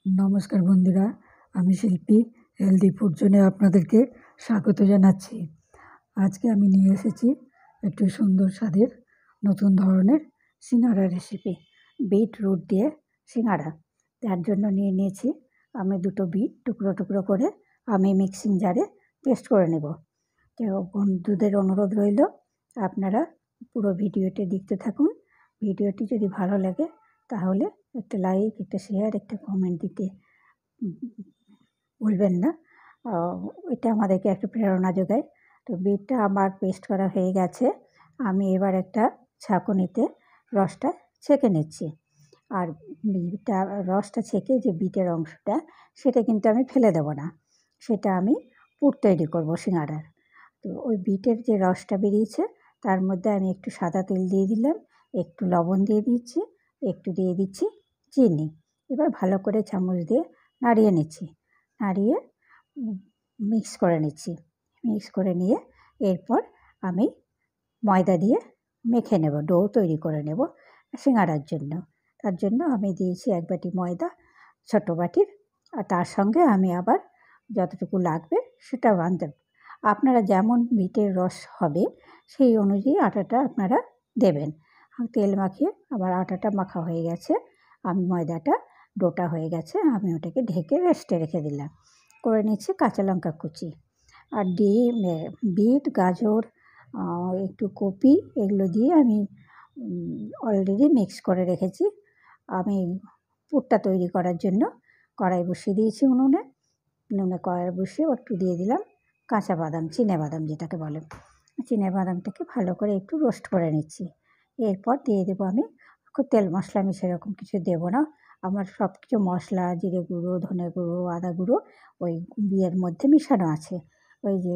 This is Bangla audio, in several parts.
নমস্কার বন্ধুরা, আমি শিল্পী হেলদি ফুড জোনে আপনাদেরকে স্বাগত জানাচ্ছি। আজকে আমি নিয়ে এসেছি একটু সুন্দর স্বাদের নতুন ধরনের সিঙ্গারা রেসিপি, বিটরুট দিয়ে সিঙ্গারা। তার জন্য নিয়ে নিয়েছি আমি দুটো বিট টুকরো টুকরো করে আমি মিক্সিং জারে পেস্ট করে নেব। তো বন্ধুদের অনুরোধ রইল আপনারা পুরো ভিডিওটি দেখতে থাকুন। ভিডিওটি যদি ভালো লাগে তাহলে একটা লাইক, একটা শেয়ার, একটা কমেন্ট দিতে ভুলবেন না। এটা আমাদেরকে একটা প্রেরণা যোগায়। তো বিটটা আমার পেস্ট করা হয়ে গেছে। আমি এবার একটা ছাঁকুনিতে রসটা ছেঁকে নিচ্ছি। আর বিটটা রসটা ছেঁকে যে বিটের অংশটা সেটা কিন্তু আমি ফেলে দেব না, সেটা আমি পুর তৈরি করব সিঙ্গারার। তো ওই বিটের যে রসটা বেরিয়েছে তার মধ্যে আমি একটু সাদা তেল দিয়ে দিলাম, একটু লবণ দিয়ে দিচ্ছি, একটু দিয়ে দিচ্ছি চিনি। এবার ভালো করে চামচ দিয়ে নাড়িয়ে নিচ্ছি, নাড়িয়ে মিক্স করে নিচ্ছি। মিক্স করে নিয়ে এরপর আমি ময়দা দিয়ে মেখে নেব, ডো তৈরি করে নেব সিঙ্গারার জন্য। তার জন্য আমি দিয়েছি 1 বাটি ময়দা, ছোট বাটির। আর তার সঙ্গে আমি আবার যতটুকু লাগবে সেটাও আনতে। আপনারা যেমন বিটের রস হবে সেই অনুযায়ী আটাটা আপনারা দেবেন। তেল মাখিয়ে আবার আটাটা মাখা হয়ে গেছে, আমি ময়দাটা ডোটা হয়ে গেছে, আমি ওটাকে ঢেকে রেস্টে রেখে দিলাম। করে নিচ্ছি কাঁচা লঙ্কা কুচি আর ডিম, বিট, গাজর, একটু কপি, এগুলো দিয়ে আমি অলরেডি মিক্স করে রেখেছি। আমি পুরটা তৈরি করার জন্য কড়াই বসিয়ে দিয়েছি উনুনে। কড়াই বসিয়ে একটু দিয়ে দিলাম কাঁচা বাদাম, চিনেবাদাম যেটাকে বলে। চিনেবাদামটাকে ভালো করে একটু রোস্ট করে নিচ্ছি। এরপর দিয়ে দেবো আমি তেল মশলা, আমি সেরকম কিছু দেবো না। আমার সব কিছু মশলা, জিরে গুঁড়ো, ধনে গুঁড়ো, আদা গুঁড়ো ওই বিয়ের মধ্যে মিশানো আছে। ওই যে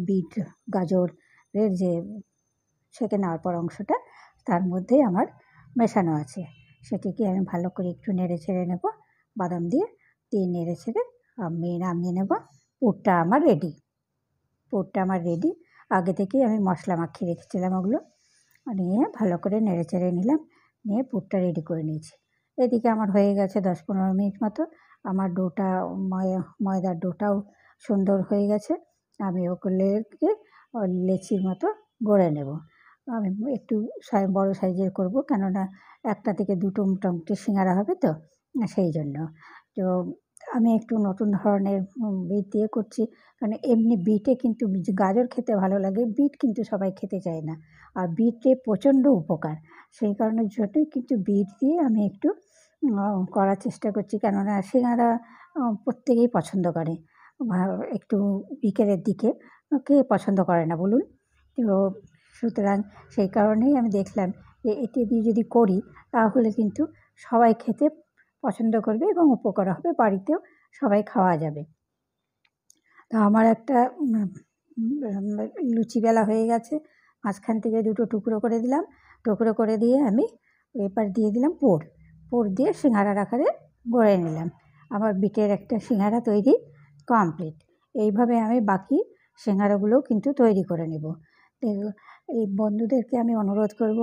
বিট গাজরের যে ছেঁকে নেওয়ার পর অংশটা তার মধ্যেই আমার মেশানো আছে। সেটিকে আমি ভালো করে একটু নেড়ে ছেড়ে নেব, বাদাম দিয়ে নেড়ে ছেড়ে আমি নামিয়ে নেব। পুরটা আমার রেডি। পুরটা আমার রেডি। আগে থেকেই আমি মশলা মাখিয়ে রেখেছিলাম ওগুলো। নিয়ে ভালো করে নেড়ে চেড়ে নিলাম, নিয়ে পুরটা রেডি করে নিয়েছি। এদিকে আমার হয়ে গেছে 10-15 মিনিট মতো। আমার ডোটা, ময়দার ডোটাও সুন্দর হয়ে গেছে। আমি ওগুলোকে লেচির মতো গড়ে নেব। আমি একটু বড় সাইজের করব, কেননা একটা থেকে দুটো মোটামুটি সিঙ্গারা হবে তো, সেই জন্য। তো আমি একটু নতুন ধরনের বিট দিয়ে করছি, কারণ এমনি বিটে কিন্তু গাজর খেতে ভালো লাগে, বিট কিন্তু সবাই খেতে চায় না। আর বিটে প্রচণ্ড উপকার, সেই কারণের জন্যই কিন্তু বিট দিয়ে আমি একটু করার চেষ্টা করছি। কেননা সিঙ্গারা প্রত্যেকেই পছন্দ করে। একটু বিকেলের দিকে কে পছন্দ করে না বলুন? তো সুতরাং সেই কারণেই আমি দেখলাম যে এটি দিয়ে যদি করি তাহলে কিন্তু সবাই খেতে পছন্দ করবে এবং উপকার হবে, বাড়িতেও সবাই খাওয়া যাবে। তো আমার একটা লুচি বেলা হয়ে গেছে। মাঝখান থেকে দুটো টুকরো করে দিলাম, টুকরো করে দিয়ে আমি এবার দিয়ে দিলাম পুর। পুর দিয়ে সিঙ্গারার আকারে গড়ে নিলাম। আমার বিটের একটা সিঙ্গারা তৈরি কমপ্লিট। এইভাবে আমি বাকি সিঙ্গারাগুলোও কিন্তু তৈরি করে নেব। এই বন্ধুদেরকে আমি অনুরোধ করব,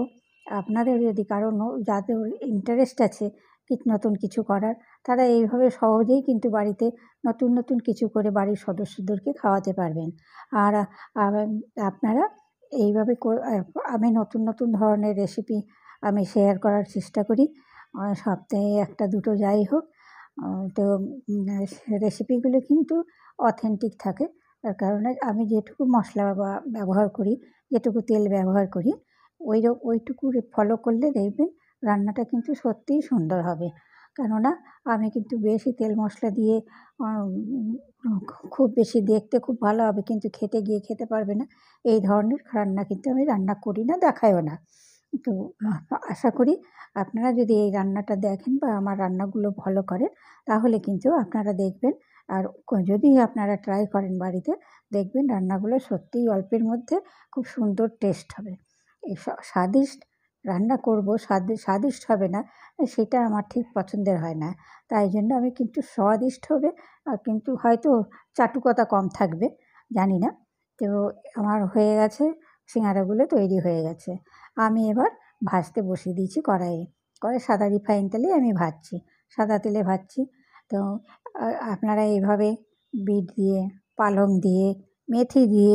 আপনাদের যদি কারো যাদের ইন্টারেস্ট আছে নতুন কিছু করার, তারা এইভাবে সহজেই কিন্তু বাড়িতে নতুন নতুন কিছু করে বাড়ির সদস্যদেরকে খাওয়াতে পারবেন। আর আপনারা এইভাবে আমি নতুন নতুন ধরনের রেসিপি আমি শেয়ার করার চেষ্টা করি, সপ্তাহে 1-2 যাই হোক। তো রেসিপিগুলো কিন্তু অথেন্টিক থাকে। তার কারণে আমি যেটুকু মশলা ব্যবহার করি, যেটুকু তেল ব্যবহার করি, ওইটুকু ফলো করলে দেখবেন রান্নাটা কিন্তু সত্যিই সুন্দর হবে। কেননা আমি কিন্তু বেশি তেল মশলা দিয়ে খুব বেশি দেখতে খুব ভালো হবে কিন্তু খেতে গিয়ে খেতে পারবে না, এই ধরনের রান্না কিন্তু আমি রান্না করি না, দেখাইও না। তো আশা করি আপনারা যদি এই রান্নাটা দেখেন বা আমার রান্নাগুলো ফলো করেন তাহলে কিন্তু আপনারা দেখবেন। আর যদি আপনারা ট্রাই করেন বাড়িতে, দেখবেন রান্নাগুলো সত্যিই অল্পের মধ্যে খুব সুন্দর টেস্ট হবে। এই স্বাদিষ্ট রান্না করব, স্বাদিষ্ট হবে না সেটা আমার ঠিক পছন্দের হয় না। তাই জন্য আমি কিন্তু স্বাদিষ্ট হবে, কিন্তু হয়তো চাটুকতা কম থাকবে, জানি না। তো আমার হয়ে গেছে, সিঙ্গারাগুলো তৈরি হয়ে গেছে। আমি এবার ভাজতে বসিয়ে দিয়েছি কড়াইয়ে। সাদা রিফাইন তেলে আমি ভাজছি। সাদা তেলে ভাজছি। তো আপনারা এইভাবে বিট দিয়ে, পালং দিয়ে, মেথি দিয়ে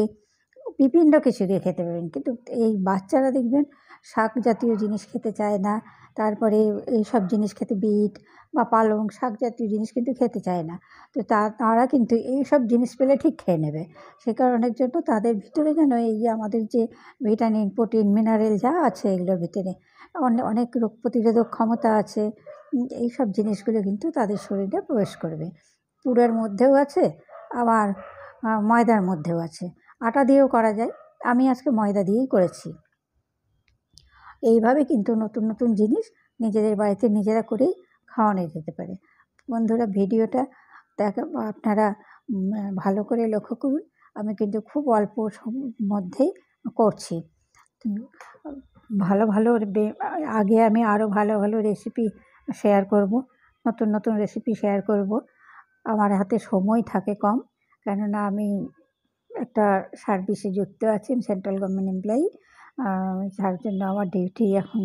বিভিন্ন কিছু দিয়ে খেতে পারেন। কিন্তু এই বাচ্চারা দেখবেন শাক জাতীয় জিনিস খেতে চায় না। তারপরে এইসব জিনিস খেতে বিট বা পালং শাক জাতীয় জিনিস কিন্তু খেতে চায় না। তো তারা কিন্তু এইসব জিনিস পেলে ঠিক খেয়ে নেবে। সে কারণের জন্য তাদের ভিতরে যেন এই যে আমাদের যে ভিটামিন, প্রোটিন, মিনারেল যা আছে এগুলোর ভিতরে অনেক রোগ প্রতিরোধক ক্ষমতা আছে। এইসব জিনিসগুলো কিন্তু তাদের শরীরে প্রবেশ করবে। পুরের মধ্যেও আছে, আবার ময়দার মধ্যেও আছে। আটা দিয়েও করা যায়। আমি আজকে ময়দা দিয়েই করেছি। এইভাবে কিন্তু নতুন নতুন জিনিস নিজেদের বাড়িতে নিজেরা করেই খাওয়ানো যেতে পারে। বন্ধুরা, ভিডিওটা আপনারা ভালো করে লক্ষ্য করুন। আমি কিন্তু খুব অল্প মধ্যেই করছি। ভালো ভালো আগে আমি আরও ভালো ভালো রেসিপি শেয়ার করব, নতুন নতুন রেসিপি শেয়ার করব। আমার হাতে সময় থাকে কম, কেননা আমি একটা সার্ভিসে যুক্ত আছি, সেন্ট্রাল গভর্নমেন্ট এমপ্লয়ি। যার জন্য আমার ডিউটি এখন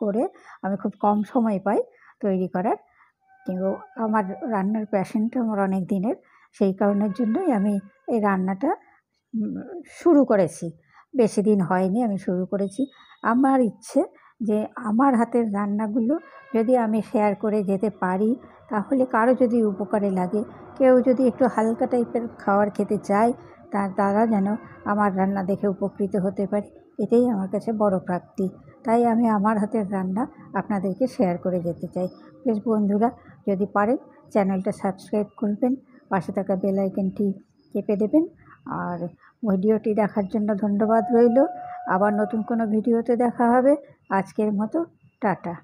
করে আমি খুব কম সময় পাই তৈরি করার। কিন্তু আমার রান্নার প্যাশনটা আমার অনেক দিনের, সেই কারণের জন্যই আমি এই রান্নাটা শুরু করেছি। বেশি দিন হয়নি আমি শুরু করেছি। আমার ইচ্ছে যে আমার হাতের রান্নাগুলো যদি আমি শেয়ার করে যেতে পারি, তাহলে কারো যদি উপকারে লাগে, কেউ যদি একটু হালকা টাইপের খাবার খেতে চায়, তারা যেন আমার রান্না দেখে উপকৃত হতে পারে, এটাই আমার কাছে বড় প্রাপ্তি। তাই আমি আমার হাতের রান্না আপনাদেরকে শেয়ার করে যেতে চাই। প্লিজ বন্ধুরা, যদি পারেন চ্যানেলটা সাবস্ক্রাইব করবেন, পাশে থাকা বেল আইকনটি চেপে দেবেন। আর ভিডিওটি দেখার জন্য ধন্যবাদ রইল। আবার নতুন কোনো ভিডিওতে দেখা হবে। আজকের মতো টাটা।